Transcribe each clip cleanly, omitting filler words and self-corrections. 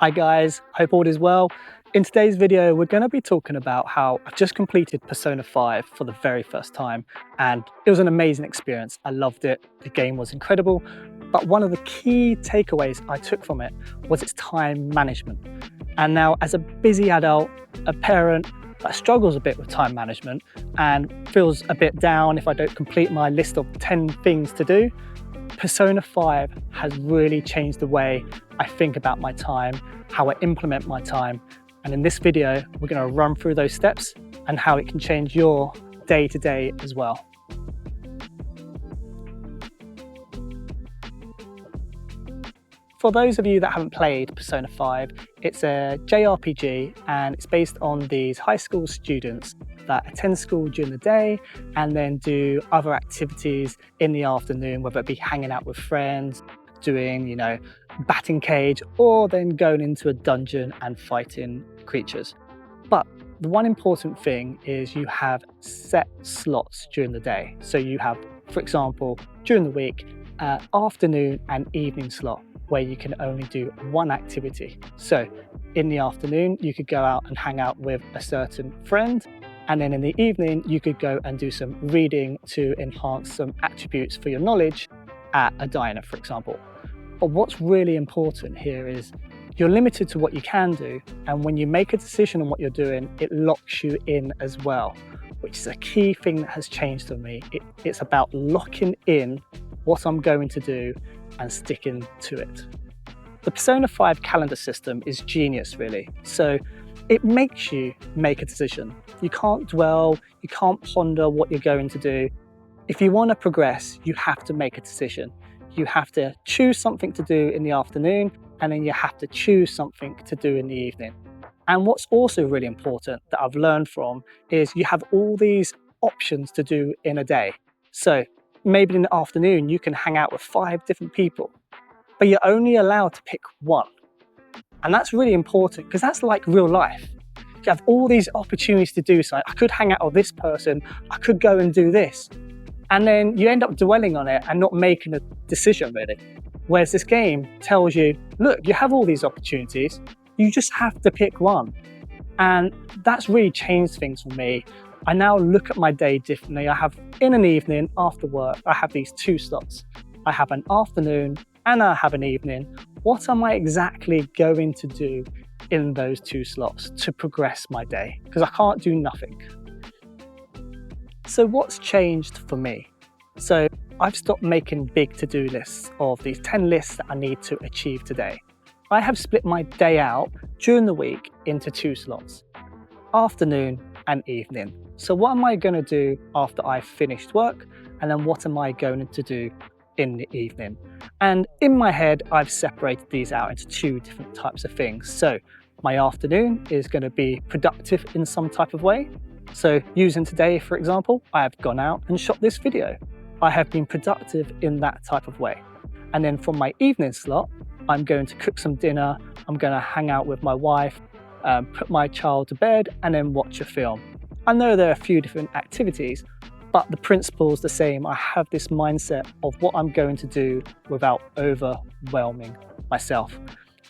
Hi guys, hope all is well. In today's video, we're going to be talking about how I've just completed Persona 5 for the very first time, and it was an amazing experience. I loved it. The game was incredible, but one of the key takeaways I took from it was its time management. And now, as a busy adult, a parent that struggles a bit with time management and feels a bit down if I don't complete my list of 10 things to do, Persona 5 has really changed the way I think about my time, how I implement my time. And in this video, we're going to run through those steps and how it can change your day-to-day as well. For those of you that haven't played Persona 5, it's a JRPG and it's based on these high school students that attend school during the day and then do other activities in the afternoon, whether it be hanging out with friends, doing, batting cage, or then going into a dungeon and fighting creatures. But the one important thing is you have set slots during the day. So you have, for example, during the week, afternoon and evening slot, where you can only do one activity. So in the afternoon, you could go out and hang out with a certain friend. And then in the evening, you could go and do some reading to enhance some attributes for your knowledge at a diner, for example. But what's really important here is you're limited to what you can do. And when you make a decision on what you're doing, it locks you in as well, which is a key thing that has changed for me. It's about locking in what I'm going to do and sticking to it. The Persona 5 calendar system is genius, really. So it makes you make a decision. You can't dwell, you can't ponder what you're going to do. If you want to progress, you have to make a decision. You have to choose something to do in the afternoon, and then you have to choose something to do in the evening. And what's also really important that I've learned from is you have all these options to do in a day. So maybe in the afternoon, you can hang out with 5 different people, but you're only allowed to pick one. And that's really important because that's like real life. You have all these opportunities to do something. I could hang out with this person, I could go and do this. And then you end up dwelling on it and not making a decision, really. Whereas this game tells you, look, you have all these opportunities, you just have to pick one. And that's really changed things for me. I now look at my day differently. I have in an evening after work, I have these 2 slots. I have an afternoon and I have an evening. What am I exactly going to do in those 2 slots to progress my day? Because I can't do nothing. So what's changed for me? So I've stopped making big to-do lists of these 10 lists that I need to achieve today. I have split my day out during the week into 2 slots, afternoon and evening. So what am I going to do after I've finished work? And then what am I going to do in the evening? And in my head, I've separated these out into 2 different types of things. So my afternoon is going to be productive in some type of way. So using today, for example, I have gone out and shot this video. I have been productive in that type of way. And then for my evening slot, I'm going to cook some dinner. I'm going to hang out with my wife, put my child to bed, and then watch a film. I know there are a few different activities, but the principle is the same. I have this mindset of what I'm going to do without overwhelming myself.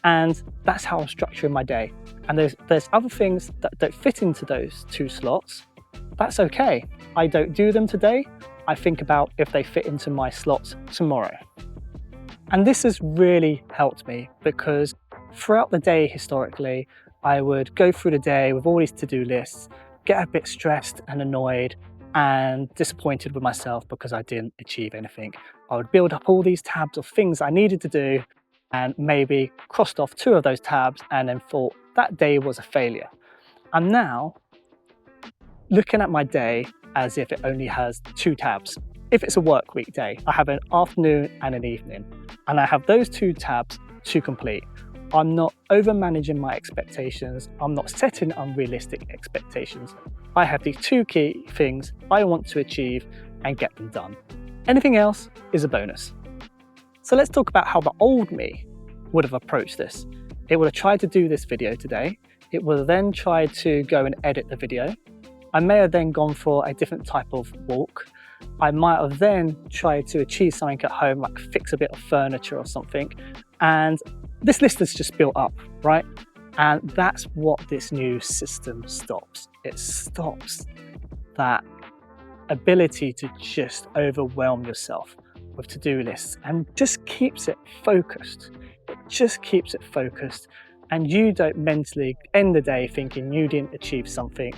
And that's how I'm structuring my day. And there's other things that don't fit into those 2 slots. That's okay. I don't do them today. I think about if they fit into my slots tomorrow. And this has really helped me because throughout the day, historically, I would go through the day with all these to-do lists, get a bit stressed and annoyed and disappointed with myself because I didn't achieve anything. I would build up all these tabs of things I needed to do and maybe crossed off 2 of those tabs and then thought that day was a failure. I'm now looking at my day as if it only has 2 tabs. If it's a work week day, I have an afternoon and an evening, and I have those 2 tabs to complete. I'm not over managing my expectations. I'm not setting unrealistic expectations. I have these 2 key things I want to achieve and get them done. Anything else is a bonus. So let's talk about how the old me would have approached this. It would have tried to do this video today. It would have then tried to go and edit the video. I may have then gone for a different type of walk. I might have then tried to achieve something at home, like fix a bit of furniture or something. And this list has just built up, right? And that's what this new system stops. It stops that ability to just overwhelm yourself with to-do lists and just keeps it focused. It just keeps it focused, and you don't mentally end the day thinking you didn't achieve something.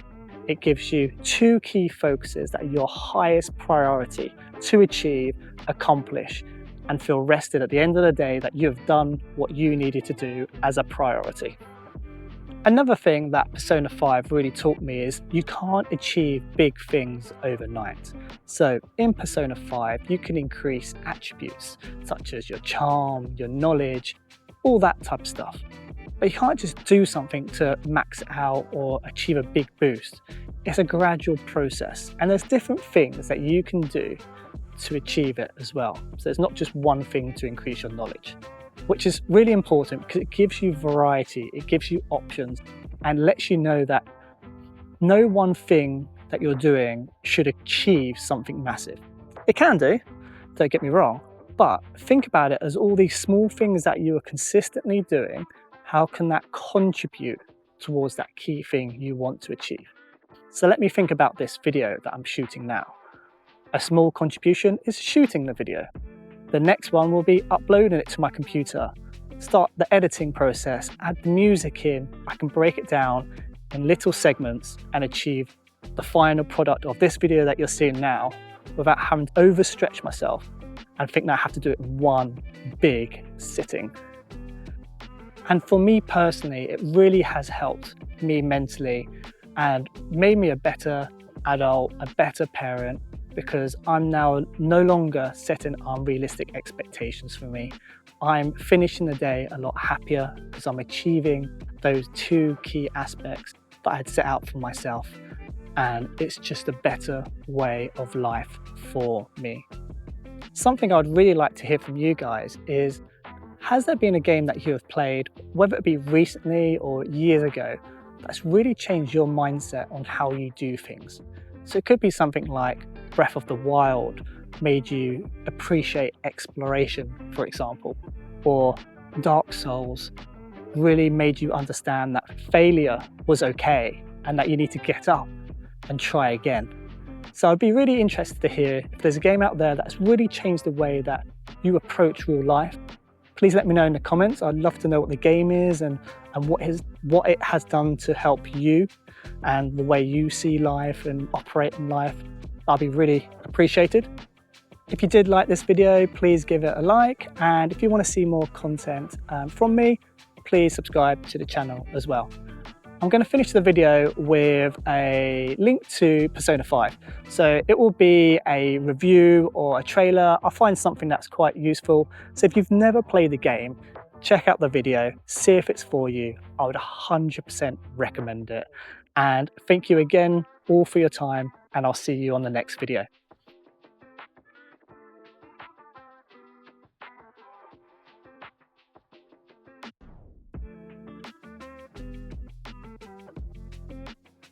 It gives you 2 key focuses that are your highest priority to achieve, accomplish, and feel rested at the end of the day that you have done what you needed to do as a priority. Another thing that Persona 5 really taught me is you can't achieve big things overnight. So in Persona 5, you can increase attributes such as your charm, your knowledge, all that type of stuff. But you can't just do something to max it out or achieve a big boost. It's a gradual process, and there's different things that you can do to achieve it as well. So it's not just one thing to increase your knowledge, which is really important because it gives you variety, it gives you options, and lets you know that no one thing that you're doing should achieve something massive. It can do, don't get me wrong, but think about it as all these small things that you are consistently doing. How can that contribute towards that key thing you want to achieve? So let me think about this video that I'm shooting now. A small contribution is shooting the video. The next one will be uploading it to my computer, start the editing process, add the music in. I can break it down in little segments and achieve the final product of this video that you're seeing now without having to overstretch myself and think that I have to do it in one big sitting. And for me personally, it really has helped me mentally and made me a better adult, a better parent, because I'm now no longer setting unrealistic expectations for me. I'm finishing the day a lot happier because I'm achieving those 2 key aspects that I had set out for myself. And it's just a better way of life for me. Something I'd really like to hear from you guys is, has there been a game that you have played, whether it be recently or years ago, that's really changed your mindset on how you do things? So it could be something like Breath of the Wild made you appreciate exploration, for example, or Dark Souls really made you understand that failure was okay and that you need to get up and try again. So I'd be really interested to hear if there's a game out there that's really changed the way that you approach real life. Please let me know in the comments. I'd love to know what the game is and what it has done to help you and the way you see life and operate in life. That'll be really appreciated. If you did like this video, please give it a like. And if you want to see more content from me, please subscribe to the channel as well. I'm going to finish the video with a link to Persona 5. So it will be a review or a trailer. I'll find something that's quite useful. So if you've never played the game, check out the video, see if it's for you. I would 100% recommend it. And thank you again all for your time, and I'll see you on the next video.